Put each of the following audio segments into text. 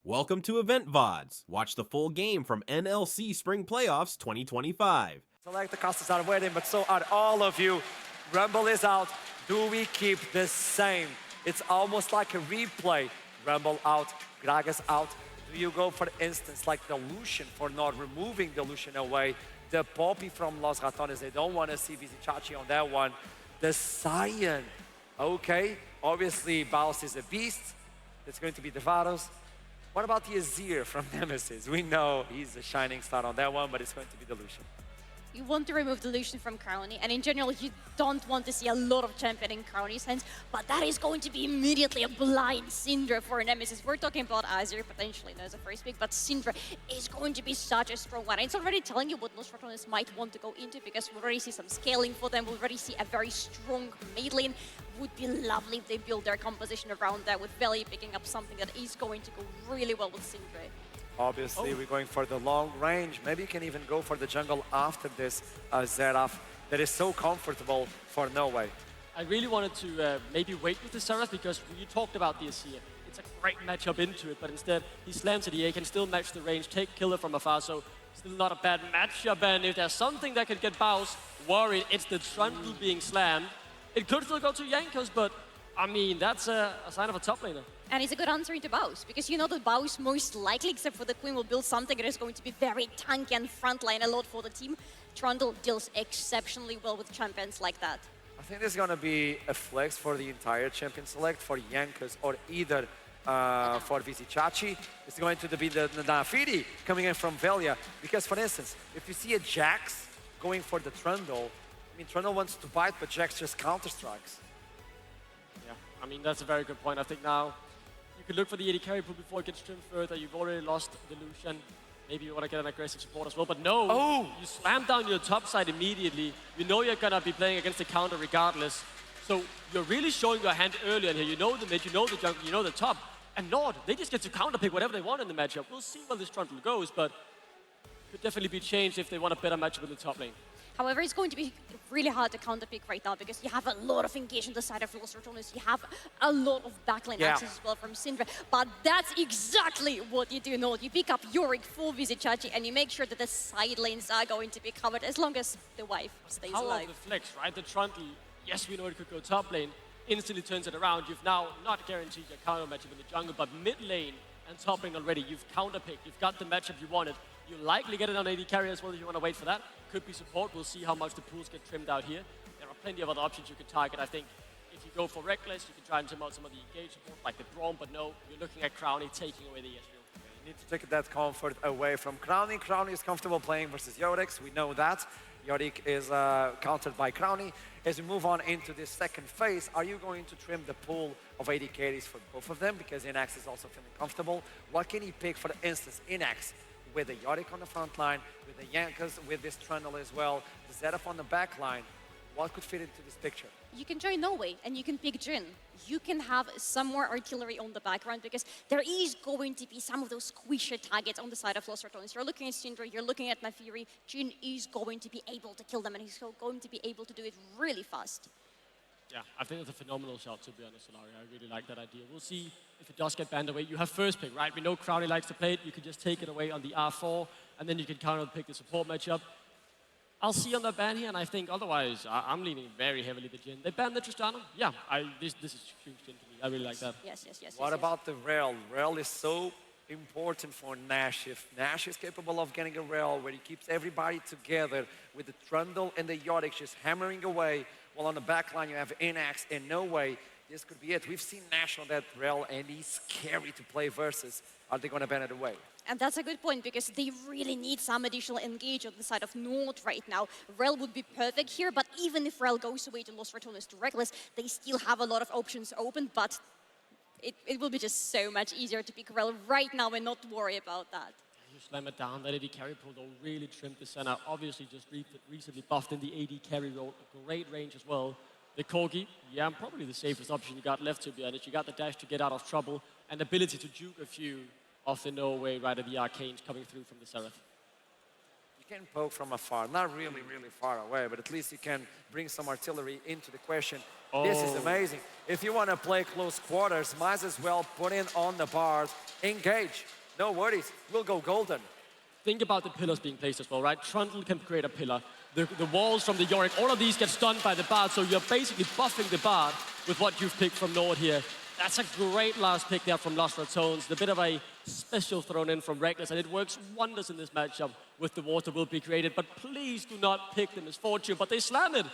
Welcome to Event-Vods. Watch the full game from NLC Spring Playoffs 2025. Select the casters are waiting, but so are all of you. Rumble is out. Do we keep the same? It's almost like a replay. Rumble out, Gragas out. Do you go, for instance, like the Lucian for not removing the Lucian away? The Poppy from Los Ratones, they don't want to see Vizichachi on that one. The Cyan, okay. Obviously, Baus is a beast. It's going to be the Vados. What about the Azir from Nemesis? We know he's a shining star on that one, but it's going to be the Lucian. You want to remove the Lucian from Crowny, and in general, you don't want to see a lot of champion in Crowny's hands, but that is going to be immediately a blind Syndra for Nemesis. We're talking about Azir potentially as a first pick, but Syndra is going to be such a strong one. It's already telling you what Los Ratones might want to go into, because we already see some scaling for them. We already see a very strong mid lane. Would be lovely if they build their composition around that, with Veli picking up something that is going to go really well with Syndra. Obviously, we're going for the long range. Maybe you can even go for the jungle after this Xerath that is so comfortable for No Way. I really wanted to maybe wait with the Xerath, because you talked about the Azir. It's a great matchup into it, but instead he slams it. He can still match the range, take killer from afar, so still not a bad matchup. And if there's something that could get Baus worried, it's the Trundle being slammed. It could still go to Jankos, but I mean, that's a sign of a top laner. And it's a good answer into Baus, because you know that Baus most likely, except for the Queen, will build something that is going to be very tanky and frontline a lot for the team. Trundle deals exceptionally well with champions like that. I think there's going to be a flex for the entire champion select for Jankos or either for Vizichachi. It's going to be the Nafiri coming in from Velia. Because, for instance, if you see a Jax going for the Trundle, I mean, Trundle wants to bite, but Jax just counter-strikes. Yeah, I mean, that's a very good point. I think now you could look for the AD carry pool before it gets trimmed further. You've already lost the Lucian. Maybe you want to get an aggressive support as well, but no! You slam down your top side immediately. You know you're going to be playing against the counter regardless. So you're really showing your hand early in here. You know the mid, you know the jungle, you know the top. And NORD, they just get to counter pick whatever they want in the matchup. We'll see where this Trundle goes, but could definitely be changed if they want a better matchup in the top lane. However, it's going to be really hard to counterpick right now, because you have a lot of engagement on the side of Los Ratones. You have a lot of backline access as well from Syndra. But that's exactly what you do, NORD. You pick up Yorick for Vizichachi, and you make sure that the side lanes are going to be covered as long as the wife stays alive. The flex, right? The Trundle, yes, we know it could go top lane, instantly turns it around. You've now not guaranteed your counter matchup in the jungle, but mid lane and top lane already, you've counterpicked, you've got the matchup you wanted. You'll likely get it on AD carry as well if you want to wait for that. Could be support. We'll see how much the pools get trimmed out here. There are plenty of other options you could target. I think if you go for Reckless, you can try and trim out some of the engaged support, like the Braum, but no, you're looking at Crowny taking away the Ezreal. You need to take that comfort away from Crowny. Crowny is comfortable playing versus Yorick. We know that. Yorick is countered by Crowny. As we move on into this second phase, are you going to trim the pool of AD carries for both of them? Because Inax is also feeling comfortable. What can he pick, for instance, Inax? With the Yorick on the front line, with the Jankos, with this Trundle as well, the Xerath on the back line, what could fit into this picture? You can join No Way, and you can pick Jhin. You can have some more artillery on the background, because there is going to be some of those squishy targets on the side of Los Ratones. You're looking at Syndra, you're looking at Nafiri. Jhin is going to be able to kill them, and he's going to be able to do it really fast. Yeah, I think it's a phenomenal shot, to be honest, Solari. I really like that idea. We'll see if it does get banned away. You have first pick, right? We know Crowny likes to play it. You can just take it away on the R4, and then you can counter pick the support matchup. I'll see on the ban here, and I think otherwise, I'm leaning very heavily to Jhin. They banned the Tristana. Yeah, this is huge Jhin to me. I really like that. Yes. What about the Rel? Rel is so important for Nash. If Nash is capable of getting a Rel where he keeps everybody together with the Trundle and the Yorick just hammering away, while on the back line you have Inax and No Way, this could be it. We've seen Nash on that Rel, and he's scary to play versus. Are they going to ban it away? And that's a good point, because they really need some additional engage on the side of NORD right now. Rel would be perfect here, but even if Rel goes away to Los Ratones to Reckless, they still have a lot of options open, but it will be just so much easier to pick Rel right now and not worry about that. You slam it down, that AD carry pool, they'll really trim the center. Obviously just recently buffed in the AD carry role, a great range as well. The Corgi, yeah, probably the safest option you got left, to be honest. You got the dash to get out of trouble, and the ability to juke a few off the No Way right at the Arcanes coming through from the Xerath. You can poke from afar, not really, really far away, but at least you can bring some artillery into the question. This is amazing. If you want to play close quarters, might as well put in on the bars, engage. No worries, we'll go golden. Think about the pillars being placed as well, right? Trundle can create a pillar. The walls from the Yorick, all of these get stunned by the Bard, so you're basically buffing the Bard with what you've picked from NORD here. That's a great last pick there from Lost Ratones. The bit of a special thrown in from Reckless, and it works wonders in this matchup with the water will be created. But please do not pick the Misfortune, but they slam it.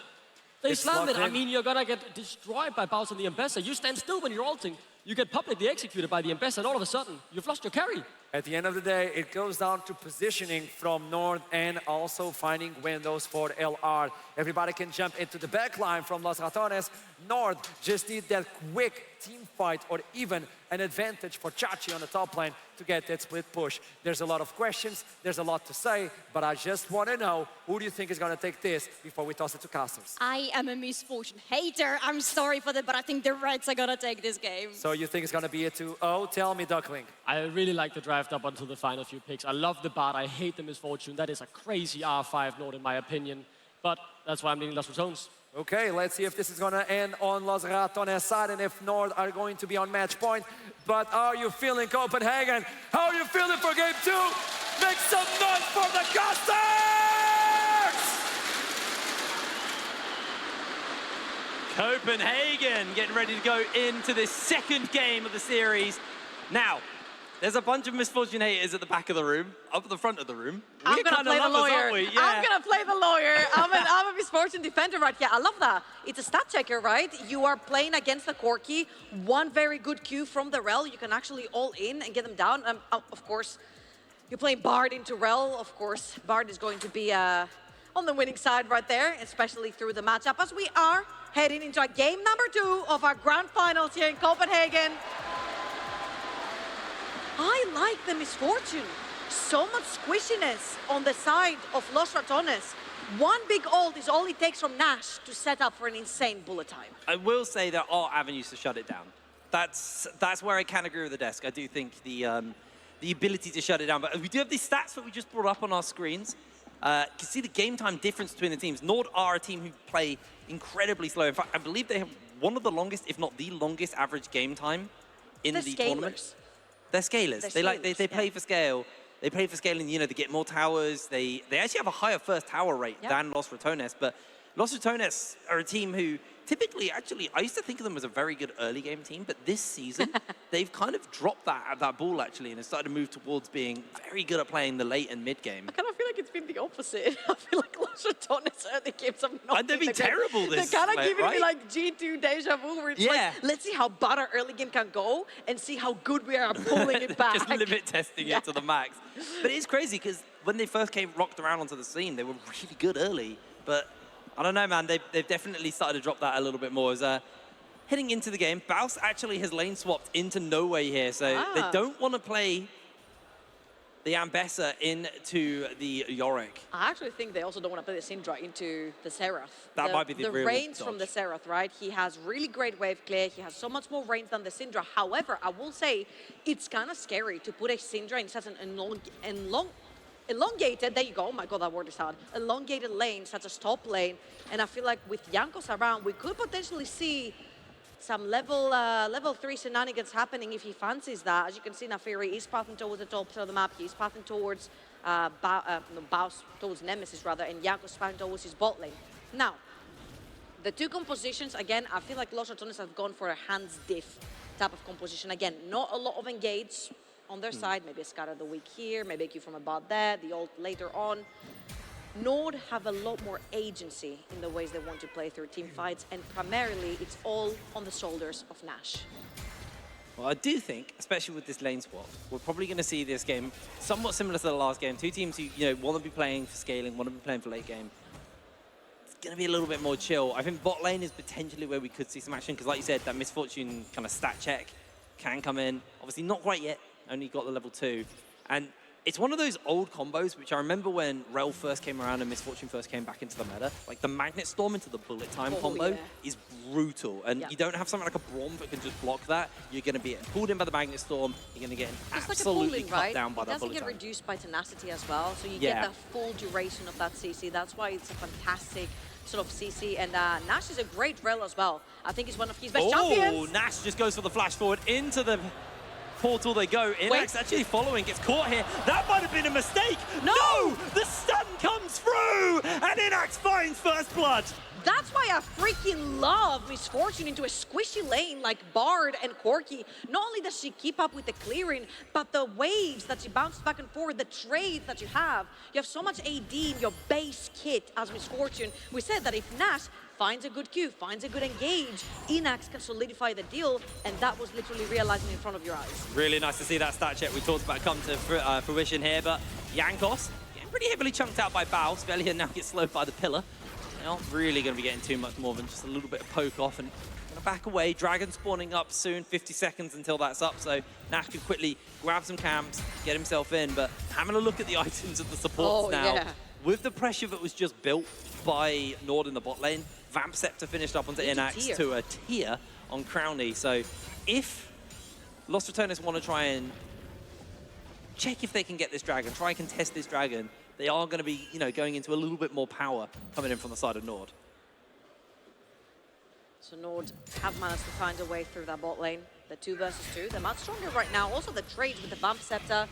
They slam it. I mean, you're gonna get destroyed by Baus and the Ambassador. You stand still when you're ulting. You get publicly executed by the Ambassador, and all of a sudden, you've lost your carry. At the end of the day, it goes down to positioning from NORD and also finding windows for LR. Everybody can jump into the backline from Los Ratones. NORD just need that quick team fight or even an advantage for Chachi on the top lane to get that split push. There's a lot of questions, there's a lot to say, but I just want to know, who do you think is going to take this before we toss it to casters? I am a Misfortune hater. I'm sorry for that, but I think the Reds are going to take this game. So you think it's going to be a 2-0? Tell me, Duckling. I really like the draft up until the final few picks. I love the Bard. I hate the Misfortune. That is a crazy R5 NORD in my opinion. But that's why I'm leaning Lost Ratones. Okay, let's see if this is going to end on Los Ratones' side and if NORD are going to be on match point. But how are you feeling, Copenhagen? How are you feeling for game 2? Make some noise for the casters! Copenhagen getting ready to go into the second game of the series. Now, there's a bunch of Misfortune haters at the back of the room, up at the front of the room. I'm We're gonna kind play of the lovers, lawyer. aren't we? I'm gonna play the lawyer. I'm a Misfortune defender right here. I love that. It's a stat checker, right? You are playing against the Corki. One very good Q from the Rel. You can actually all in and get them down. Of course, you're playing Bard into Rel. Of course, Bard is going to be on the winning side right there, especially through the matchup. As we are heading into game number 2 of our grand finals here in Copenhagen. I like the Misfortune. So much squishiness on the side of Los Ratones. One big ult is all it takes from Nash to set up for an insane bullet time. I will say there are avenues to shut it down. That's where I can agree with the desk. I do think the ability to shut it down. But we do have these stats that we just brought up on our screens. You can see the game time difference between the teams. NORD are a team who play incredibly slow. In fact, I believe they have one of the longest, if not the longest, average game time in the tournament. They're scalers. They play for scale. They play for scaling, you know, they get more towers. They actually have a higher first tower rate than Los Ratones. But Los Ratones are a team who typically, actually, I used to think of them as a very good early game team, but this season, they've kind of dropped that ball, actually, and have started to move towards being very good at playing the late and mid game. I kind of feel like it's been the opposite. I feel like Los Ratones early games have not They've been terrible this They're kind of giving right? me like G2 deja vu, where it's like, let's see how bad our early game can go and see how good we are at pulling it back. Just limit testing it to the max. But it is crazy, because when they first rocked around onto the scene, they were really good early, but I don't know, man. They've definitely started to drop that a little bit more. As heading into the game, Baus actually has lane swapped into No Way here, so they don't want to play the Ambessa into the Yorick. I actually think they also don't want to play the Syndra into the Seraph. That might be the real range dodge. from the Seraph, right? He has really great wave clear. He has so much more range than the Syndra. However, I will say it's kind of scary to put a Syndra in such an elongated, there you go, oh my god, that word is hard. Elongated lane, such as top lane. And I feel like with Jankos around, we could potentially see some level 3 shenanigans happening if he fancies that. As you can see, Nafiri is pathing towards the top of the map. He's pathing towards Baus, towards Nemesis rather, and Jankos pathing towards his bot lane. Now, the two compositions, again, I feel like Los Ratones have gone for a hands diff type of composition. Again, not a lot of engage on their side, maybe a Scatter the Weak here, maybe a Q from about there, the ult later on. NORD have a lot more agency in the ways they want to play through team fights, and primarily it's all on the shoulders of Nash. Well, I do think, especially with this lane swap, we're probably going to see this game somewhat similar to the last game. Two teams who, you know, want to be playing for scaling, want to be playing for late game. It's going to be a little bit more chill. I think bot lane is potentially where we could see some action, because like you said, that Misfortune kind of stat check can come in. Obviously not quite yet, only got the level 2. And It's one of those old combos, which I remember when Rel first came around and Misfortune first came back into the meta. Like, the Magnet Storm into the Bullet Time combo is brutal. And you don't have something like a Braum that can just block that. You're going to be pulled in by the Magnet Storm. You're going to get absolutely cut down by that Bullet Time. It doesn't get reduced by tenacity as well, so you get the full duration of that CC. That's why it's a fantastic sort of CC. And Nash is a great Rel as well. I think he's one of his best champions. Nash just goes for the flash forward into the portal they go. Inax actually following, gets caught here. That might have been a mistake. No! The stun comes through, and Inax finds first blood. That's why I freaking love Misfortune into a squishy lane like Bard and Corki. Not only does she keep up with the clearing, but the waves that she bounces back and forward, the trades that you have so much AD in your base kit as Misfortune. We said that if Nash finds a good Q, finds a good engage, Inax can solidify the deal, and that was literally realizing in front of your eyes. Really nice to see that stat check we talked about come to fruition here, but Jankos getting pretty heavily chunked out by Baus. Velia now gets slowed by the pillar. They're not really going to be getting too much more than just a little bit of poke off, and going to back away. Dragon spawning up soon, 50 seconds until that's up, so Nash can quickly grab some camps, get himself in, but having a look at the items of the supports now, with the pressure that was just built by NORD in the bot lane, Vamp Scepter finished up onto Inax to a tier on Crowny. So if Los Ratones want to try and check if they can get this dragon, try and contest this dragon, they are going to be, going into a little bit more power coming in from the side of NORD. So NORD have managed to find a way through that bot lane. The 2 versus 2, they're much stronger right now. Also the trades with the Vamp Scepter,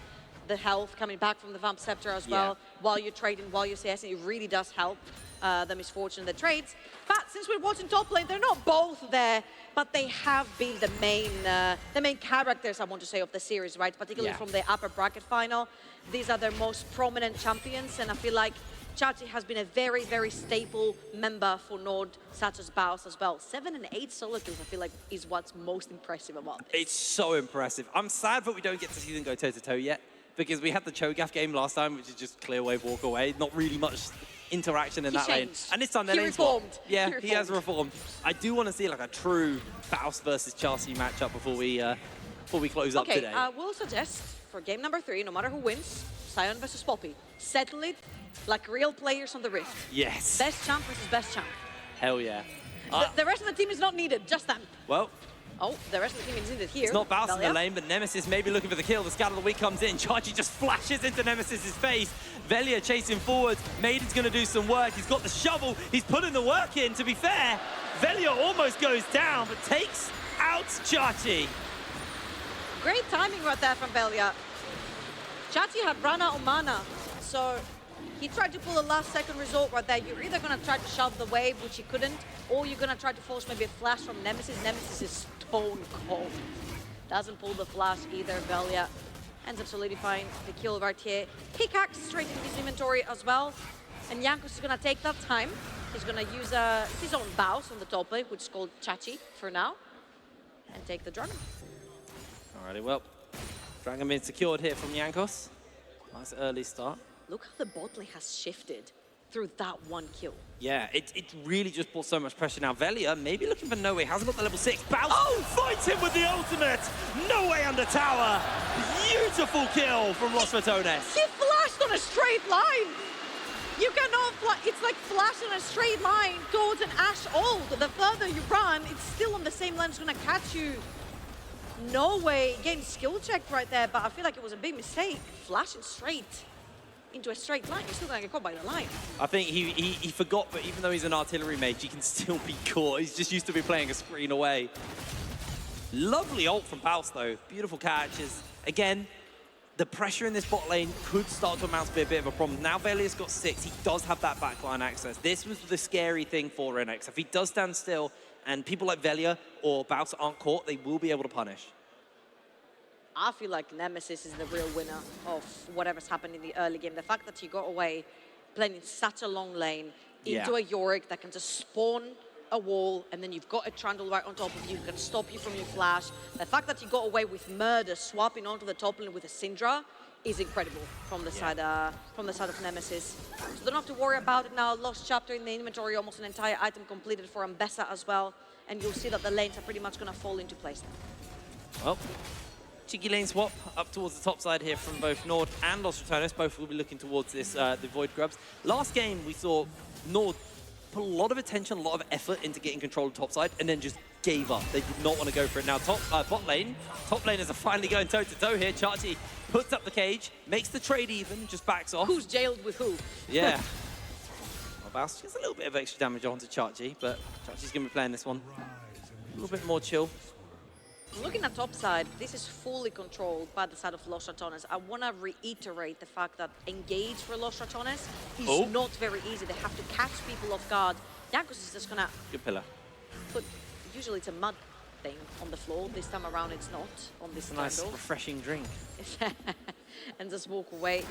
the health coming back from the Vamp Scepter as well, while you're trading, while you're CSing, it really does help the Misfortune, the trades. But since we're watching top lane, they're not both there, but they have been the main characters, I want to say, of the series, right? Particularly from the upper bracket final. These are their most prominent champions, and I feel like Chachi has been a very, very staple member for NORD, such as Baus as well. 7 and 8 solo kills, I feel like, is what's most impressive about this. It's so impressive. I'm sad that we don't get to see them go toe-to-toe yet, because we had the Cho'Gath game last time, which is just clear wave, walk away. Not really much interaction in that lane. And this time they're reformed. Yeah, he has reformed. I do want to see like a true Baus versus Chelsea matchup before we close up today. I will suggest for game number 3, no matter who wins, Sion versus Poppy, settle it like real players on the Rift. Yes. Best champ versus best champ. Hell yeah. The rest of the team is not needed, just them. Well, oh, the rest of the team is needed here. It's not Baus in the lane, but Nemesis may be looking for the kill. The scout of the week comes in. Chachi just flashes into Nemesis's face. Velia chasing forwards. Maiden's going to do some work. He's got the shovel. He's putting the work in, to be fair. Velia almost goes down, but takes out Chachi. Great timing right there from Velia. Chachi had run out of mana, so he tried to pull a last-second result right there. You're either going to try to shove the wave, which he couldn't, or you're going to try to force maybe a flash from Nemesis. Nemesis is stone cold. Doesn't pull the flash either. Velia ends up solidifying the kill right here. Pickaxe straight into his inventory as well. And Jankos is going to take that time. He's going to use his own Baus on the top lane, which is called Chachi for now, and take the dragon. Alrighty, well, dragon being secured here from Jankos. Nice early start. Look how the bot lane has shifted through that one kill. Yeah, it really just brought so much pressure now. Velia maybe looking for No Way, hasn't got the level 6. Baus fights him with the ultimate! No Way under tower! Beautiful kill from Los Ratones. He flashed on a straight line! You cannot it's like flashing on a straight line towards an Ashe ult. The further you run, it's still on the same line, it's gonna catch you. No Way, getting skill checked right there, but I feel like it was a big mistake. Flashing straight into a straight line, you're still gonna get caught by the line. I think he forgot, but even though he's an artillery mage, he can still be caught. He's just used to be playing a screen away. Lovely ult from Baus though. Beautiful catches. Again, the pressure in this bot lane could start to amount to be a bit of a problem. Now Velia's got 6, he does have that backline access. This was the scary thing for Renex. If he does stand still and people like Velia or Baus aren't caught, they will be able to punish. I feel like Nemesis is the real winner of whatever's happened in the early game. The fact that he got away playing in such a long lane into a Yorick that can just spawn a wall, and then you've got a Trundle right on top of you, can stop you from your flash. The fact that he got away with Murder swapping onto the top lane with a Syndra is incredible from the side of Nemesis. So don't have to worry about it now. Lost chapter in the inventory, almost an entire item completed for Ambessa as well, and you'll see that the lanes are pretty much going to fall into place now. Well, cheeky lane swap up towards the top side here from both NORD and Los Ratones. Both will be looking towards this, the Void Grubs. Last game, we saw NORD put a lot of attention, a lot of effort into getting control of the top side, and then just gave up. They did not want to go for it. Now, top laners are finally going toe-to-toe here. Chachi puts up the cage, makes the trade even, just backs off. Who's jailed with who? Yeah. Well, Baus gets a little bit of extra damage onto Chachi, but Chachi's going to be playing this one a little bit more chill. Looking at top side, this is fully controlled by the side of Los Ratones. I want to reiterate the fact that engage for Los Ratones is not very easy. They have to catch people off guard. Jankos is just going to Good pillar. put, usually it's a mud thing on the floor. This time around it's not on this It's a nice, handle. refreshing drink. And just walk away.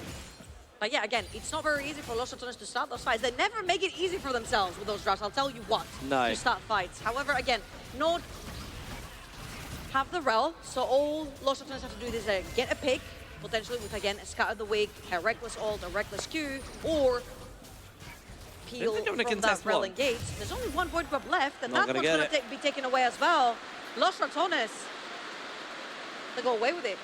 But yeah, again, it's not very easy for Los Ratones to start those fights. They never make it easy for themselves with those drafts, I'll tell you what, No. to start fights. However, again, NORD have the rel, so all Los Ratones have to do is get a pick, potentially with, again, a Scout of the Week, a Reckless Ult, a Reckless Q, or peel They're gonna from contest that rel one. engage. There's only one Void Grub left, and Not that gonna one's get going to be taken away as well. Los Ratones, they go away with it.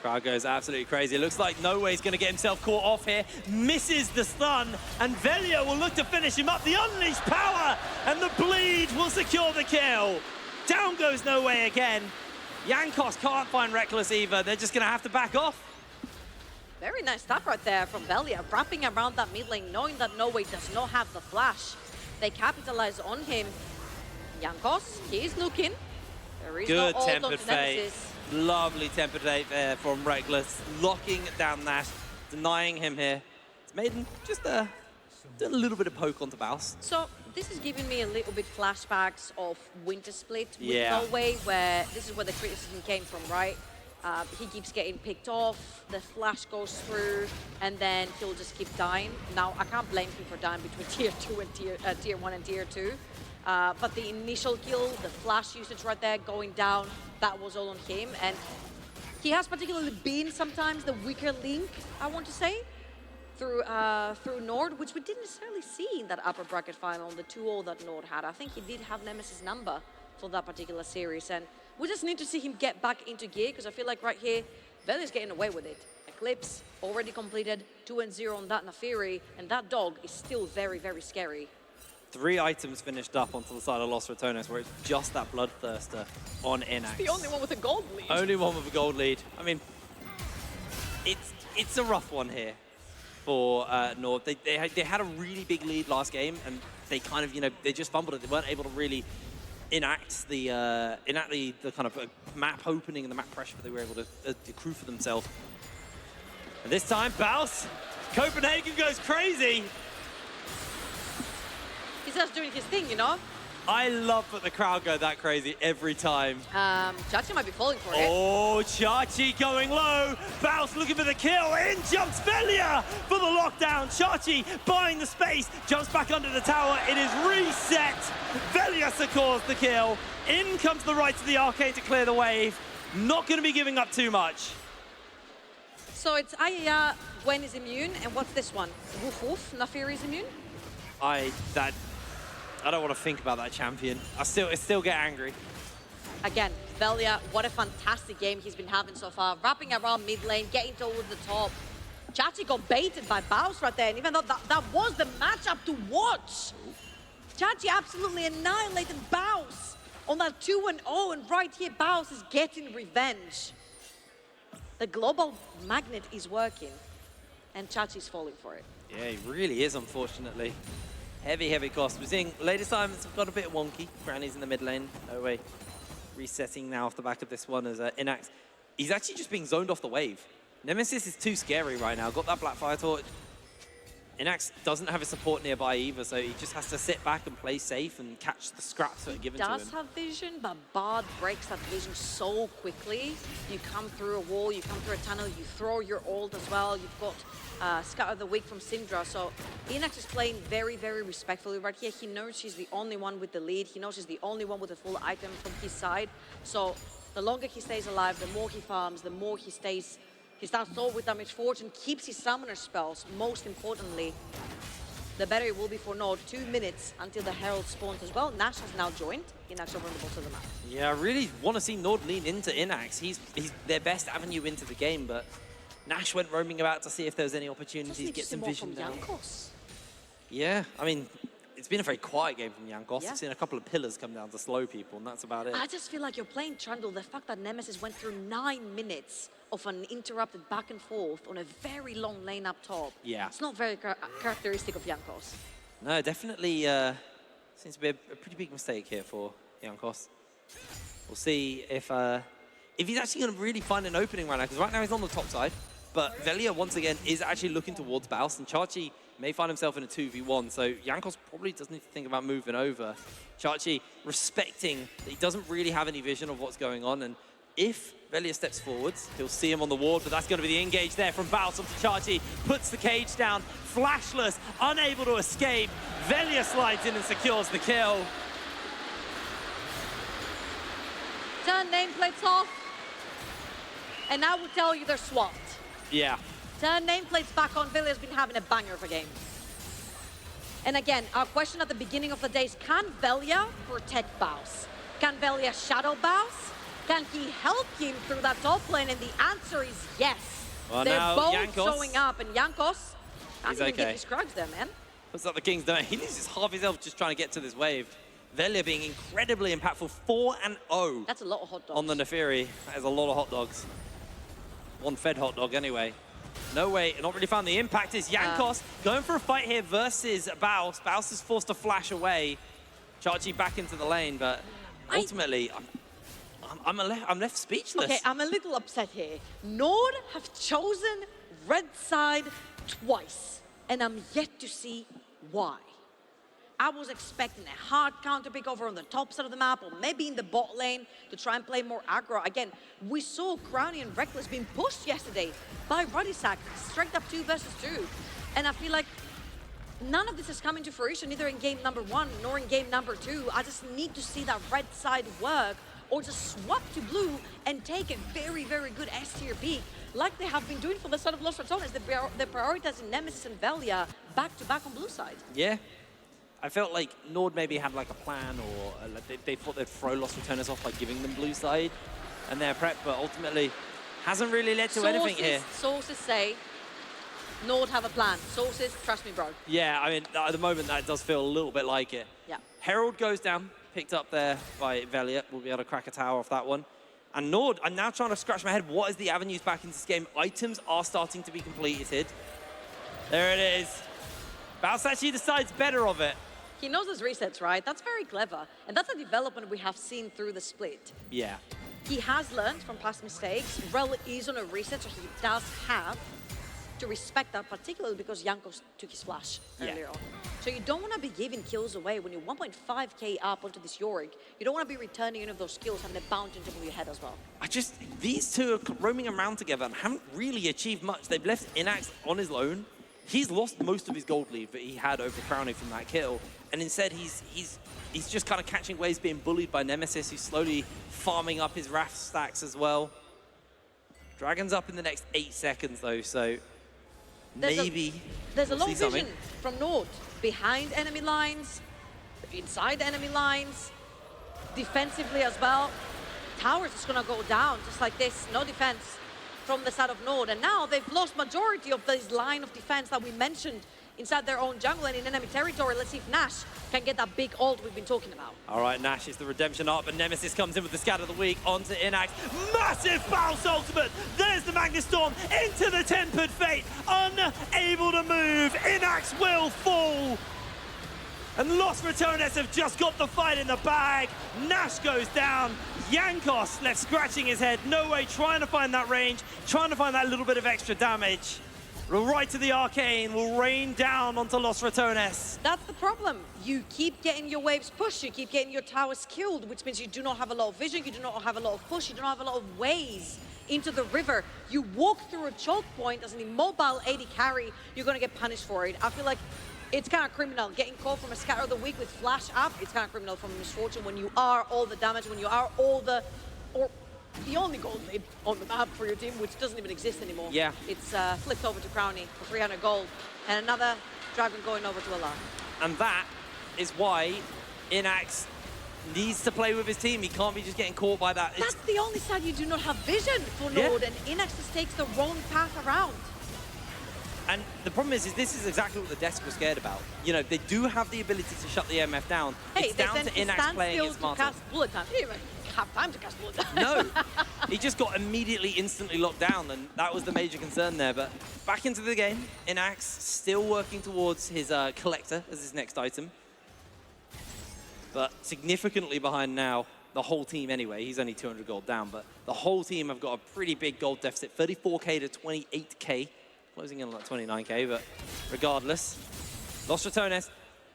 Crowd goes absolutely crazy. It looks like No Way's going to get himself caught off here. Misses the stun, and Velia will look to finish him up. The unleashed power, and the bleed will secure the kill. Down goes No Way again. Jankos can't find Reckless either. They're just going to have to back off. Very nice stuff right there from Velia, wrapping around that mid lane, knowing that No Way does not have the flash. They capitalize on him. Jankos, he's looking. There is Good no ult tempered onto fate. Nemesis. Lovely tempered fate there from Reckless. Locking down Nash, denying him here. It's made him just a little bit of poke onto Baus. So this is giving me a little bit flashbacks of Winter Split with Yeah. No Way, where this is where the criticism came from, right? He keeps getting picked off, the flash goes through, and then he'll just keep dying. Now, I can't blame him for dying between tier 2 and tier 1 and tier 2. But the initial kill, the flash usage right there going down, that was all on him. And he has particularly been sometimes the weaker link, I want to say, through NORD, which we didn't necessarily see in that upper bracket final, the 2-0 that NORD had. I think he did have Nemesis' number for that particular series. And we just need to see him get back into gear, because I feel like right here, Veli's getting away with it. Eclipse already completed, 2-0 on that Nafiri, and that dog is still very, very scary. 3 items finished up onto the side of Los Ratones, where it's just that Bloodthirster on Inax. The only one with a gold lead. Only one with a gold lead. I mean, it's a rough one here for NORD. They had a really big lead last game, and they kind of, they just fumbled it. They weren't able to really enact the kind of map opening and the map pressure that they were able to accrue for themselves. And this time, Baus, Copenhagen goes crazy. He's just doing his thing, you know? I love that the crowd go that crazy every time. Chachi might be falling for it. Oh, Chachi going low. Baus looking for the kill. In jumps Velia for the lockdown. Chachi buying the space. Jumps back under the tower. It is reset. Velia secures the kill. In comes the right to the arcade to clear the wave. Not going to be giving up too much. So it's Ayaya, Gwen is immune, and what's this one? Woof Woof, Nafiri is immune? I don't want to think about that champion. I still get angry. Again, Velia, what a fantastic game he's been having so far. Wrapping around mid lane, getting towards the top. Chachi got baited by Baus right there, and even though that was the matchup to watch, Chachi absolutely annihilated Baus on that 2-0, and right here, Baus is getting revenge. The global magnet is working, and Chachi's falling for it. Yeah, he really is, unfortunately. Heavy cost. We're seeing latest times have got a bit wonky. Granny's in the mid lane. No Way. Resetting now off the back of this one as Inax. He's actually just being zoned off the wave. Nemesis is too scary right now. Got that Black Fire Torch. Inax doesn't have a support nearby either, so he just has to sit back and play safe and catch the scraps that are given to him. He does have vision, but Bard breaks that vision so quickly. You come through a wall, you come through a tunnel, you throw your ult as well. You've got Scout of the Week from Syndra, so Inax is playing very, very respectfully right here. He knows he's the only one with the lead. He knows he's the only one with a full item from his side. So the longer he stays alive, the more he farms, the more he starts off with damage forge and keeps his summoner spells, most importantly. the better it will be for NORD. 2 minutes until the Herald spawns as well. Nash has now joined. Inax over on the bottom of the map. Yeah, I really want to see NORD lean into Inax. He's their best avenue into the game, but Nash went roaming about to see if there was any opportunities to get some vision down. Jankos. Yeah, I mean, it's been a very quiet game from Jankos. Yeah. I've seen a couple of pillars come down to slow people, and that's about it. I just feel like you're playing Trundle. The fact that Nemesis went through 9 minutes of an interrupted back and forth on a very long lane up top. Yeah. It's not very characteristic of Jankos. No, definitely seems to be a pretty big mistake here for Jankos. We'll see if he's actually going to really find an opening right now, because right now he's on the top side. But Velia, once again, is actually looking towards Baus, and Chachi may find himself in a 2v1, so Jankos probably does need to think about moving over. Chachi respecting that he doesn't really have any vision of what's going on, and if Velia steps forwards, he'll see him on the ward, but that's going to be the engage there from Baus onto Chachi, puts the cage down, flashless, unable to escape. Velia slides in and secures the kill. Turn nameplates off, and I will tell you they're swapped. Yeah. Turn nameplates back on. Velia's been having a banger of a game. And again, our question at the beginning of the day is, can Velia protect Baus? Can Velia shadow Baus? Can he help him through that top lane? And the answer is yes. Well, they're now both Jankos, showing up, and Jankos can't he's even okay. get his Krugs there, man. Looks like the King's doing. He loses half his health just trying to get to this wave. Velia being incredibly impactful, 4-0 That's a lot of hot dogs. on the Neferi. That is a lot of hot dogs. One fed hot dog anyway. No way, not really found the impact. Is Jankos going for a fight here versus Baus. Baus is forced to flash away. Chachi back into the lane, but ultimately, I'm left speechless. Okay, I'm a little upset here. NORD have chosen red side twice, and I'm yet to see why. I was expecting a hard counter pick over on the top side of the map, or maybe in the bot lane to try and play more aggro. Again, we saw Crowny and Reckless being pushed yesterday by Ruddysack, straight up 2 versus 2. And I feel like none of this is coming to fruition, either in game number 1 nor in game number 2. I just need to see that red side work, or just swap to blue and take a very, very good S-tier peak, like they have been doing for the side of Los Ratones. They're prioritizing Nemesis and Velia back-to-back on blue side. Yeah. I felt like NORD maybe had like a plan, or they thought they'd throw Lost Returners off by giving them blue side and their prep, but ultimately hasn't really led to anything here. Sources say NORD have a plan. Sources, trust me, bro. Yeah, I mean, at the moment that does feel a little bit like it. Yeah. Herald goes down, picked up there by Velia. We'll be able to crack a tower off that one. And NORD, I'm now trying to scratch my head. What is the avenues back into this game? Items are starting to be completed. There it is. Baus actually decides better of it. He knows his resets, right? That's very clever. And that's a development we have seen through the split. Yeah. He has learned from past mistakes. Rel is on a reset, so he does have to respect that, particularly because Jankos took his flash earlier on. So you don't want to be giving kills away when you're 1.5k up onto this Yorick. You don't want to be returning any of those kills and they bounce into your head as well. These two are roaming around together and haven't really achieved much. They've left Inax on his own. He's lost most of his gold lead that he had over Crowny from that kill. And instead, he's just kind of catching waves, being bullied by Nemesis, who's slowly farming up his Wrath stacks as well. Dragon's up in the next 8 seconds, though, so maybe there's a we'll lot see of vision something. from NORD. Behind enemy lines, inside enemy lines, defensively as well. Towers is going to go down just like this. No defense from the side of NORD. And now they've lost majority of this line of defense that we mentioned inside their own jungle and in enemy territory. Let's see if Nash can get that big ult we've been talking about. All right, Nash is the redemption arc, but Nemesis comes in with the scat of the week onto Inax. Massive Baus ultimate. There's the Magnus Storm into the Tempered Fate. Unable to move. Inax will fall. And Los Ratones have just got the fight in the bag. Nash goes down. Jankos left scratching his head. No way, trying to find that range, trying to find that little bit of extra damage. Right to the arcane will rain down onto Los Ratones. That's the problem. You keep getting your waves pushed, you keep getting your towers killed, which means you do not have a lot of vision, you do not have a lot of push, you do not have a lot of ways into the river. You walk through a choke point as an immobile AD carry, you're going to get punished for it. I feel like it's kind of criminal. Getting caught from a scatter of the week with flash up, it's kind of criminal from Misfortune when you are all the damage, when you are all the... or the only gold lead on the map for your team, which doesn't even exist anymore. Yeah. It's flipped over to Crowny for 300 gold. And another Dragon going over to Allah. And that is why Inax needs to play with his team. He can't be just getting caught by that. That's the only side you do not have vision for NORD, and Inax just takes the wrong path around. And the problem is this is exactly what the desk was scared about. You know, they do have the ability to shut the MF down. Hey, it's down to Inax playing it smarter. Cast bullet time. He didn't even have time to cast bullet time. No, he just got immediately, instantly locked down, and that was the major concern there. But back into the game, Inax still working towards his collector as his next item. But significantly behind now, the whole team anyway. He's only 200 gold down, but the whole team have got a pretty big gold deficit, 34k to 28k. Closing in on like 29k, but regardless. Los Ratones,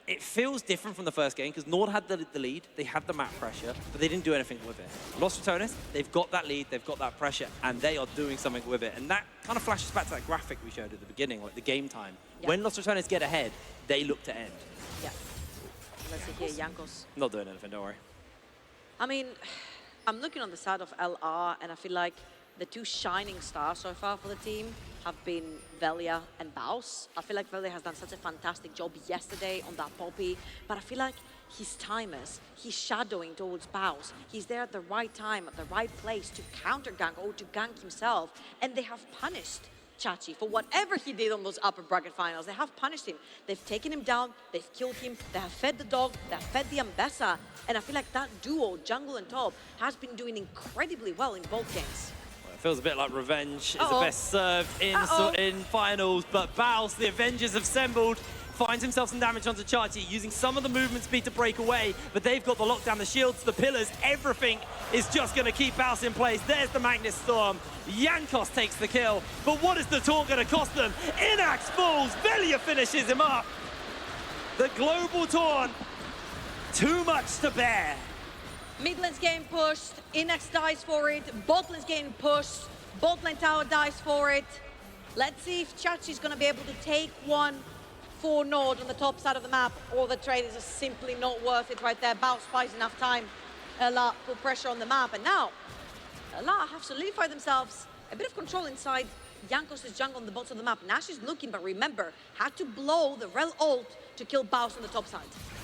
it feels different from the first game because NORD had the lead, they had the map pressure, but they didn't do anything with it. Los Ratones, they've got that lead, they've got that pressure, and they are doing something with it. And that kind of flashes back to that graphic we showed at the beginning, like the game time. Yeah. When Los Ratones get ahead, they look to end. Yeah. Let's see here, Jankos. Not doing anything, don't worry. I mean, I'm looking on the side of LR, and I feel like the two shining stars so far for the team have been Velia and Baus. I feel like Velia has done such a fantastic job yesterday on that Poppy, but I feel like his timers, he's shadowing towards Baus. He's there at the right time, at the right place to counter gank or to gank himself, and they have punished Chachi for whatever he did on those upper bracket finals. They have punished him. They've taken him down, they've killed him, they have fed the dog, they have fed the Ambessa, and I feel like that duo, jungle and top, has been doing incredibly well in both games. Feels a bit like Revenge is the best served in finals, but Baus, the Avengers have assembled, finds himself some damage onto Chachi, using some of the movement speed to break away, but they've got the lockdown, the shields, the pillars, everything is just going to keep Baus in place. There's the Magnet Storm. Jankos takes the kill, but what is the taunt going to cost them? Inax falls, Velia finishes him up. The global taunt, too much to bear. Mid lane's getting pushed, Inax dies for it, bot lane's getting pushed, bot lane tower dies for it. Let's see if Chachi's gonna be able to take one for NORD on the top side of the map, or the trade is just simply not worth it right there. Bounce buys enough time, put pressure on the map, and now LA have solidified themselves a bit of control inside Jankos' jungle on the bottom of the map. Nash is looking, but remember, had to blow the Rel ult to kill Baus on the top side.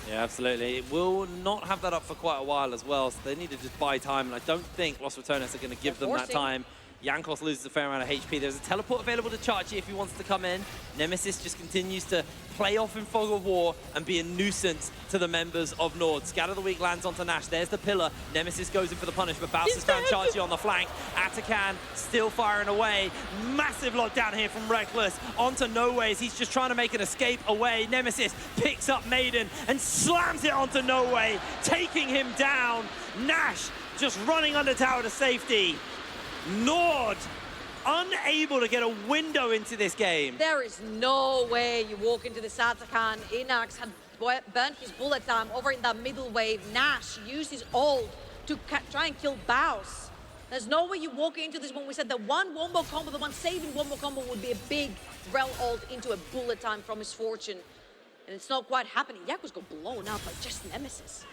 Yeah, absolutely. It will not have that up for quite a while as well, so they need to just buy time, and I don't think Los Ratones are going to give them that time. Jankos loses a fair amount of HP. There's a teleport available to Chachi if he wants to come in. Nemesis just continues to play off in Fog of War and be a nuisance to the members of NORD. Scatter the Weak lands onto Nash. There's the pillar. Nemesis goes in for the punish, but Baus has found Chachi on the flank. Atakan still firing away. Massive lockdown here from Reckless onto No Ways. He's just trying to make an escape away. Nemesis picks up Maiden and slams it onto No Way, taking him down. Nash just running under tower to safety. NORD unable to get a window into this game. There is no way you walk into this Atakan. Inax had burnt his bullet time over in that middle wave. Nash used his ult to try and kill Baus. There's no way you walk into this when we said the one wombo combo, the one saving wombo combo would be a big Rel ult into a bullet time from his fortune. And it's not quite happening. Yaku's got blown up by just Nemesis.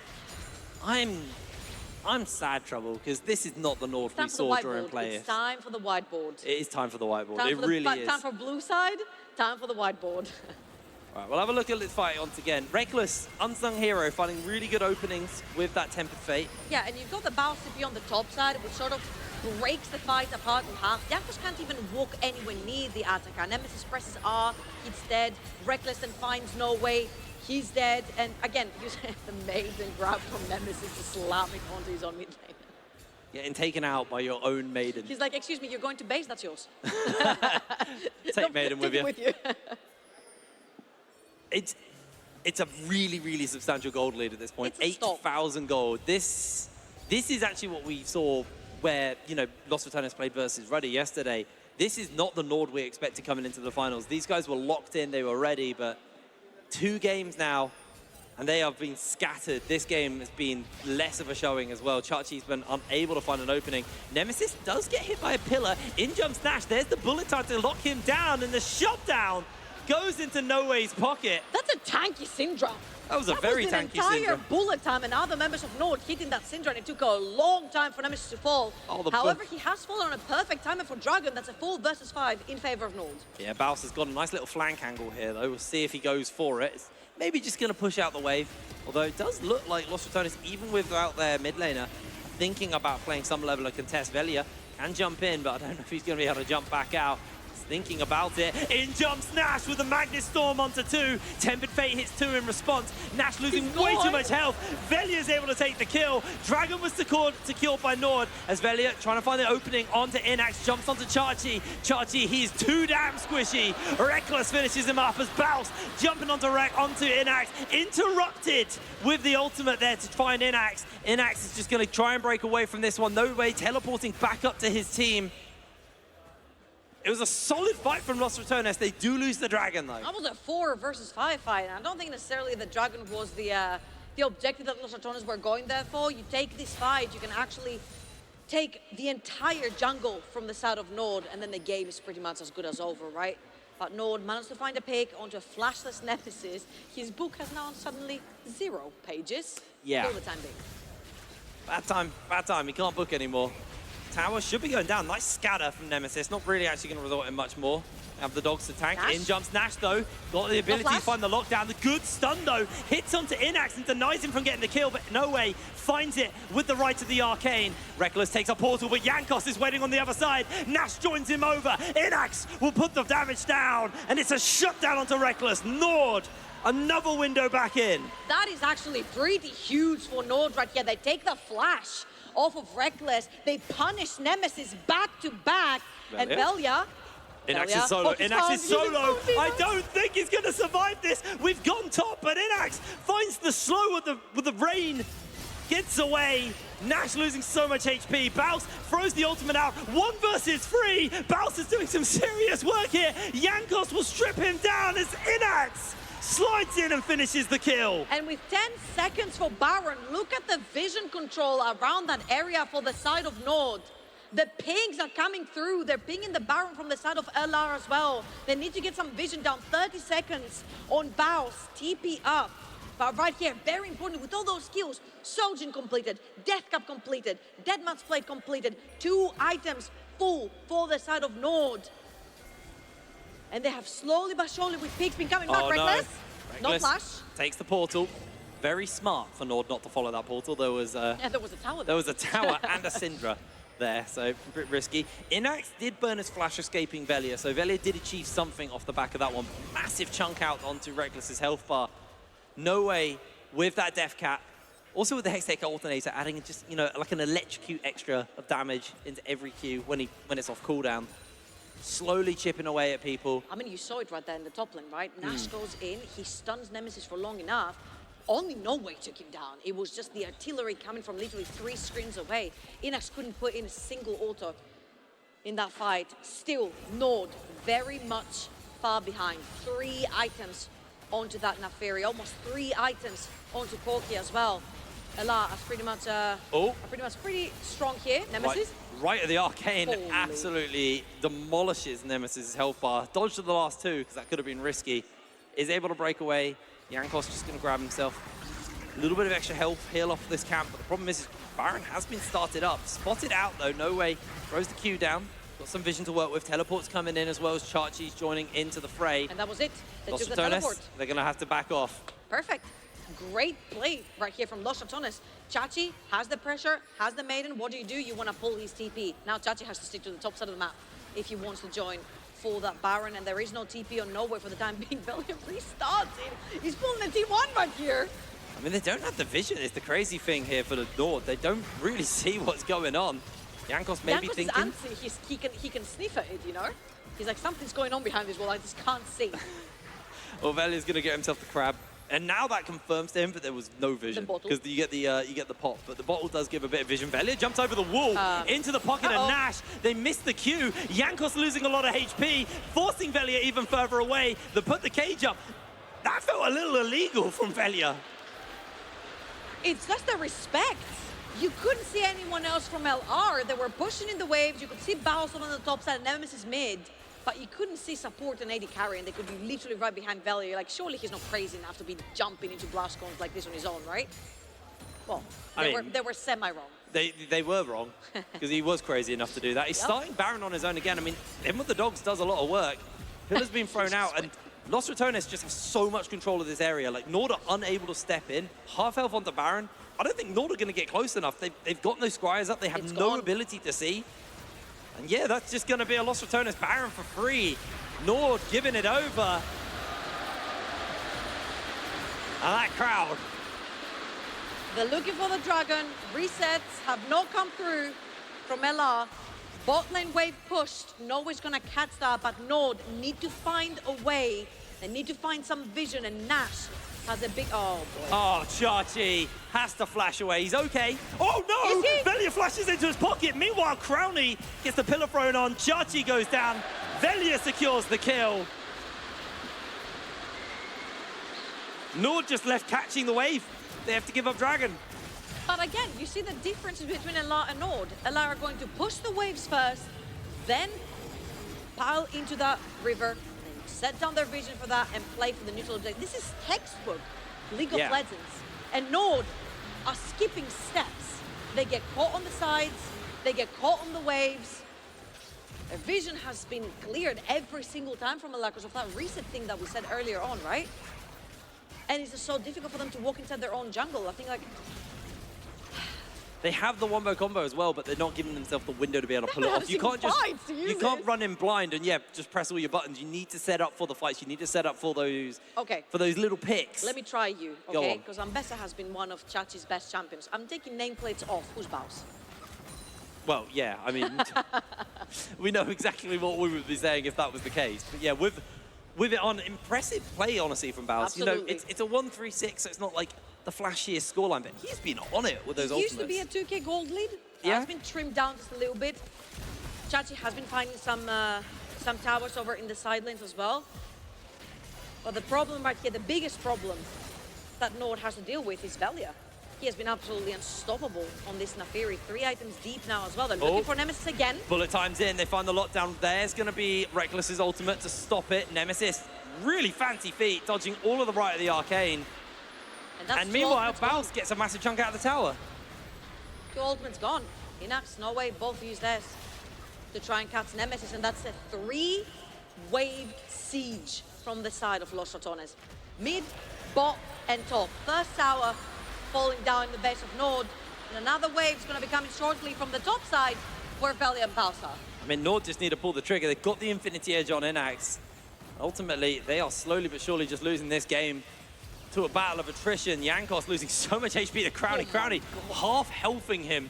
I'm sad, Trouble, because this is not the NORD we saw during play. It's time for the whiteboard. It is time for the whiteboard. It really is. Time for blue side, time for the whiteboard. All right, we'll have a look at this fight once again. Reckless, unsung hero, finding really good openings with that Tempered Fate. Yeah, and you've got the Baus to be on the top side, which sort of breaks the fight apart in half. Jankos can't even walk anywhere near the Atakan. Nemesis presses R, he's dead. Reckless and finds No Way. He's dead, and again, you said the Maiden grab from Nemesis to slam it onto his own mid lane. Getting taken out by your own Maiden. He's like, excuse me, you're going to base, that's yours. Take Maiden with you. It's It's a really, really substantial gold lead at this point. 8,000 gold. This is actually what we saw where, you know, Los Ratones played versus Ruddy yesterday. This is not the NORD we expected coming into the finals. These guys were locked in, they were ready, but 2 games now, and they have been scattered. This game has been less of a showing as well. Chachi's been unable to find an opening. Nemesis does get hit by a pillar. In jumps Nash. There's the bullet time to lock him down, and the shutdown goes into No Way's pocket. That's a tanky Syndra. That was a very an tanky entire Syndra. bullet time, and other members of NORD hitting that Syndra, and it took a long time for Nemesis to fall. Oh, the However, he has fallen on a perfect timer for Dragon. That's a 4 versus 5 in favor of NORD. Yeah, Baus has got a nice little flank angle here, though. We'll see if he goes for it. It's maybe just going to push out the wave. Although it does look like Los Ratones, even without their mid laner, thinking about playing some level of contest. Velia can jump in, but I don't know if he's going to be able to jump back out. Thinking about it. In jumps Nash with the Magnet Storm onto 2. Tempered Fate hits 2 in response. Nash losing way too much health. Velia is able to take the kill. Dragon was secured by NORD as Velia trying to find the opening onto Inax. Jumps onto Chachi. Chachi, he's too damn squishy. Reckless finishes him up as Baus jumping onto Inax. Interrupted with the ultimate there to find Inax. Inax is just going to try and break away from this one. No Way teleporting back up to his team. It was a solid fight from Los Ratones. They do lose the Dragon, though. That was a 4 versus 5 fight. I don't think necessarily the Dragon was the objective that Los Ratones were going there for. You take this fight, you can actually take the entire jungle from the side of NORD, and then the game is pretty much as good as over, right? But NORD managed to find a pick onto a flashless Nemesis. His book has now suddenly 0 pages. Yeah. For the time being. Bad time. He can't book anymore. Tower should be going down. Nice scatter from Nemesis. Not really actually going to result in much more. Have the dogs to tank. Nash. In jumps Nash, though. Got the ability to find the lockdown. The good stun, though. Hits onto Inax and denies him from getting the kill, but No Way finds it with the right of the Arcane. Reckless takes a portal, but Jankos is waiting on the other side. Nash joins him over. Inax will put the damage down, and it's a shutdown onto Reckless. NORD, another window back in. That is actually pretty huge for NORD right here. They take the flash off of Reckless. They punish Nemesis back to back. And Velia. Inax is solo. Inax is solo. I don't think he's going to survive this. We've gone top, but Inax finds the slow with the rain. Gets away. Nash losing so much HP. Baus throws the ultimate out. 1 versus 3. Baus is doing some serious work here. Jankos will strip him down as Inax slides in and finishes the kill. And with 10 seconds for Baron, look at the vision control around that area for the side of NORD. The pings are coming through. They're pinging the Baron from the side of LR as well. They need to get some vision down. 30 seconds on Baus. TP up. But right here, very important with all those skills. Sojin completed. Death Cup completed. Deadman's Plate completed. 2 items full for the side of NORD. And they have slowly but surely with Pigs been coming back. Reckless. No flash. Takes the portal. Very smart for NORD not to follow that portal. There was yeah, there was a tower there. There was a tower and a Syndra there, so a bit risky. Inax did burn his flash escaping Velia, so Velia did achieve something off the back of that one. Massive chunk out onto Reckless's health bar. No Way with that death cap. Also with the Hextech Alternator, adding just, you know, like an electrocute extra of damage into every Q when it's off cooldown. Slowly chipping away at people. I mean, you saw it right there in the top lane, right? Nash goes in, he stuns Nemesis for long enough. Only No Way took him down. It was just the artillery coming from literally 3 screens away. Inax couldn't put in a single auto in that fight. Still, NORD very much far behind. 3 items onto that Nafiri, almost 3 items onto Corki as well. Ella is pretty much pretty strong here. Nemesis. Right at the Arcane, Holy. absolutely demolishes Nemesis' health bar. Dodged to the last 2, because that could have been risky. Is able to break away. Jankos just going to grab himself a little bit of extra health, heal off this camp. But the problem is Baron has been started up. Spotted out, though. No Way throws the Q down. Got some vision to work with. Teleports coming in as well as Chachi's joining into the fray. And that was it. They Los took the Ratones, teleport. they're going to have to back off. Perfect. Great play right here from Los Ratones. Chachi has the pressure, has the maiden. What do? You want to pull his TP. Now Chachi has to stick to the top side of the map if he wants to join for that Baron, and there is no TP on nowhere for the time being. Velia restarts it. He's pulling the T1 right here. I mean, they don't have the vision. It's the crazy thing here for the NORD. They don't really see what's going on. Jankos maybe thinking... Jankos is antsy. He can sniff at it, you know? He's like, something's going on behind this wall. I just can't see. Well, Velia's going to get himself the crab. And now that confirms to him that there was no vision, because you get the pot, but the bottle does give a bit of vision. Velia jumps over the wall into the pocket of Nash. They miss the Q. Jankos losing a lot of HP, forcing Velia even further away. They put the cage up. That felt a little illegal from Velia. It's just the respect. You couldn't see anyone else from LR. They were pushing in the waves. You could see Baus on the top side, Nemesis mid. but you couldn't see support and AD carry, and they could be literally right behind Velia. You're like, surely he's not crazy enough to be jumping into blast cones like this on his own, right? Well, they were semi-wrong. They were wrong, because he was crazy enough to do that. He's starting Baron on his own again. I mean, him with the dogs does a lot of work. Pillar's been thrown out, and Los Ratones just have so much control of this area. Like, NORD are unable to step in. Half health onto Baron. I don't think NORD are going to get close enough. They've got no Scryers up. They have no ability to see. And yeah, that's just going to be a Los Ratones Baron for free. NORD giving it over. And that crowd. They're looking for the dragon. Resets have not come through from LR. Bot lane wave pushed. Noah's gonna catch that, but NORD need to find a way. They need to find some vision, and Nash has a big, oh boy. Oh, Chachi has to flash away. He's okay. Oh no! Velia flashes into his pocket. Meanwhile, Crowny gets the pillar thrown on. Chachi goes down. Velia secures the kill. NORD just left catching the wave. They have to give up Dragon. But again, you see the differences between LR and NORD. LR are going to push the waves first, then pile into that river, and set down their vision for that, and play for the neutral objective. This is textbook League of Legends. And NORD are skipping steps. They get caught on the sides, they get caught on the waves. Their vision has been cleared every single time from LR because of that reset thing that we said earlier on, right? And it's just so difficult for them to walk inside their own jungle. I think, like, they have the wombo combo as well, but they're not giving themselves the window to be able to pull it off. You can't just run in blind and just press all your buttons. You need to set up for the fights. You need to set up for those little picks. Let me try you, okay? Because Ambessa has been one of Chachi's best champions. I'm taking nameplates off. Who's Baus? Well, yeah, I mean, we know exactly what we would be saying if that was the case. But yeah, with it on, impressive play, honestly, from Baus. You know, it's a 1-3-6, so it's not like the flashiest scoreline, but he's been on it with those ultimates. It used to be a 2K gold lead. Yeah. It's been trimmed down just a little bit. Chachi has been finding some towers over in the side lanes as well. But the problem right here, the biggest problem that NORD has to deal with is Velia. He has been absolutely unstoppable on this Nafiri. 3 items deep now as well. They're looking for Nemesis again. Bullet time's in. They find the lockdown. There's going to be Reckless's ultimate to stop it. Nemesis, really fancy feat, dodging all of the right of the arcane. And meanwhile, Baus gets a massive chunk out of the tower. 2 ultimates gone. Inax, no way, both use theirs to try and catch Nemesis, and that's a 3-wave siege from the side of Los Ratones. Mid, bot, and top. First tower falling down in the base of NORD, and another wave is going to be coming shortly from the top side where Velia and Baus are. I mean, NORD just need to pull the trigger. They've got the Infinity Edge on Inax. Ultimately, they are slowly but surely just losing this game to a battle of attrition. Jankos losing so much HP to Crowny. Crowny half-healthing him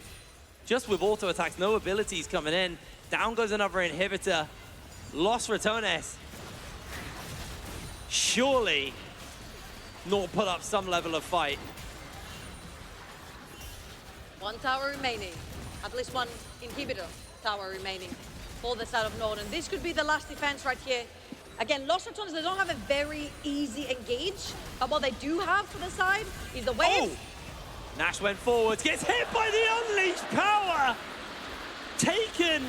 just with auto attacks, no abilities coming in. Down goes another inhibitor. Los Ratones. Surely NORD put up some level of fight. 1 tower remaining. At least 1 inhibitor tower remaining for the side of NORD. And this could be the last defense right here. Again, Los Ratones, they don't have a very easy engage, but what they do have for the side is the wave. Oh. Nash went forwards, gets hit by the unleashed power! Taken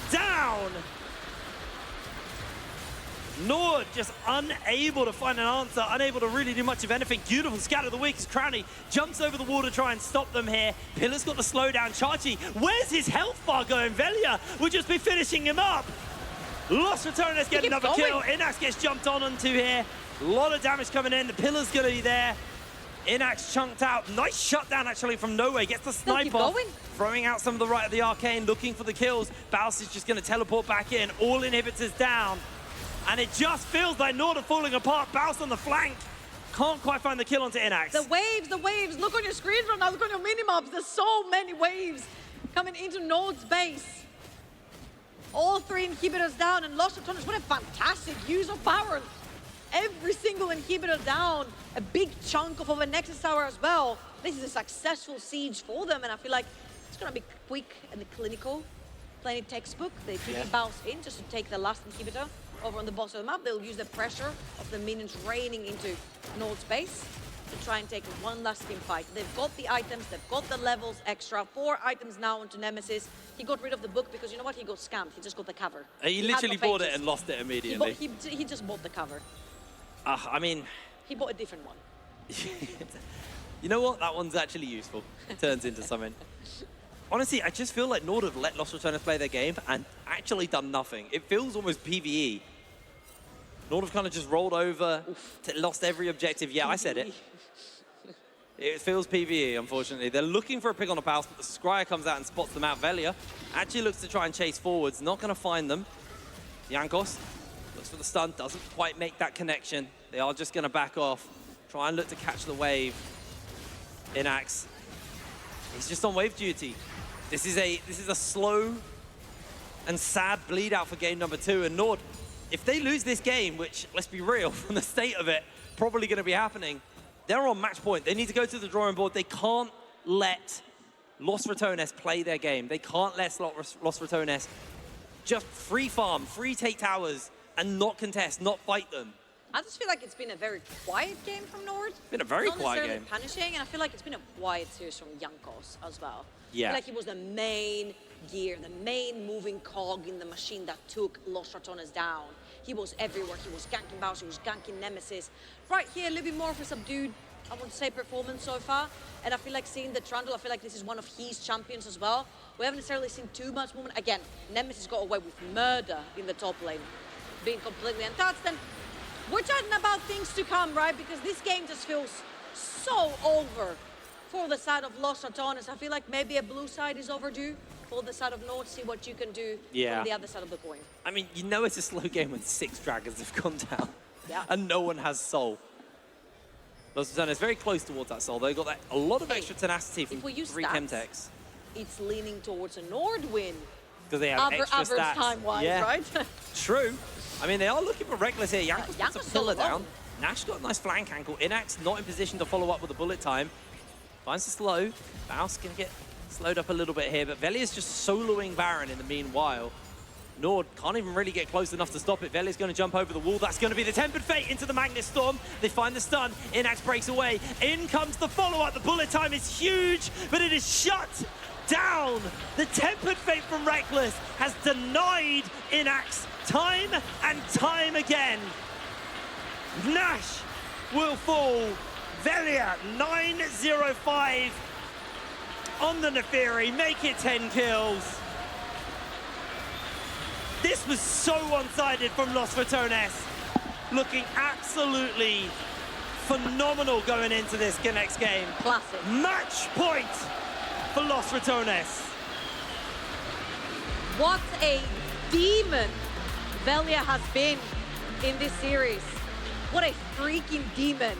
down! NORD just unable to find an answer, unable to really do much of anything. Beautiful scatter of the weak as Crowny jumps over the wall to try and stop them here. Pillar's got the slowdown. Chachi, where's his health bar going? Velia will just be finishing him up. Los Ratones get another kill. Inax gets jumped onto here. A lot of damage coming in. The pillar's going to be there. Inax chunked out. Nice shutdown, actually, from nowhere. Gets the snipe off. Throwing out some of the right of the arcane, looking for the kills. Baus is just going to teleport back in. All inhibitors down. And it just feels like NORD are falling apart. Baus on the flank. Can't quite find the kill onto Inax. The waves. Look on your screen right now. Look on your minimaps. There's so many waves coming into NORD's base. All 3 inhibitors down, and Los Ratones, what a fantastic use of power. Every single inhibitor down, a big chunk of a Nexus tower as well. This is a successful siege for them, and I feel like it's gonna be quick and clinical. Plenty textbook. They quickly bounce in just to take the last inhibitor over on the boss of the map. They'll use the pressure of the minions raining into NORD's base. to try and take one last team fight. They've got the items, they've got the levels extra. 4 items now onto Nemesis. He got rid of the book because you know what? He got scammed. He just got the cover. He had literally no bought it pages. and lost it immediately. He just bought the cover. I mean, He bought a different one. you know what? That one's actually useful. It turns into something. Honestly, I just feel like NORD have let Lost Returners play their game and actually done nothing. It feels almost PvE. NORD have kind of just rolled over, lost every objective. Yeah, I said it. It feels PvE, unfortunately. They're looking for a pig on a pulse, but the Scryer comes out and spots them out. Velia actually looks to try and chase forwards, not going to find them. Jankos looks for the stun, doesn't quite make that connection. They are just going to back off, try and look to catch the wave. Inax, he's just on wave duty. This is a slow and sad bleed out for game number 2. And NORD, if they lose this game, which, let's be real, from the state of it, probably going to be happening, they're on match point. They need to go to the drawing board. They can't let Lost Ratones play their game. They can't let Lost Ratones just free farm, free take towers, and not contest, not fight them. I just feel like it's been a very quiet game from NORD. Been a very Not quiet necessarily game. punishing, and I feel like it's been a quiet series from Jankos as well. Yeah. I feel like he was the main gear, the main moving cog in the machine that took Lost Ratones down. He was everywhere. He was ganking Bowser, he was ganking Nemesis. Right here, a little bit more of a subdued, I want to say, performance so far. And I feel like seeing the Trundle, I feel like this is one of his champions as well. We haven't necessarily seen too much movement. Again, Nemesis got away with murder in the top lane, being completely untouched. And we're talking about things to come, right? Because this game just feels so over for the side of Lost Ratones. I feel like maybe a blue side is overdue for the side of NORD. See what you can do Yeah. on the other side of the coin. I mean, you know it's a slow game when 6 dragons have gone down. Yeah. And no one has soul. Lost Ratones very close towards that soul. They got a lot of Hey, extra tenacity from if we use 3 stats, Chemtechs. It's leaning towards a NORD win. Because they have extra Average stats. time-wise, Yeah. right? True. I mean, they are looking for Reckless here. Jankos puts Jankos a still pillar alone. down. Nash got a nice flank ankle. Inax not in position to follow up with a bullet time. Finds the slow. Baus can get slowed up a little bit here, but Velia's just soloing Baron in the meanwhile. NORD can't even really get close enough to stop it. Velia's going to jump over the wall. That's going to be the Tempered Fate into the Magnet Storm. They find the stun. Inax breaks away. In comes the follow-up. The bullet time is huge, but it is shut down. The Tempered Fate from Reckless has denied Inax time and time again. Nash will fall. Velia 9-0-5 on the Neferi. Make it 10 kills. This was so one-sided from Lost Ratones. Looking absolutely phenomenal going into this next game. Classic. Match point for Lost Ratones. What a demon Velia has been in this series. What a freaking demon.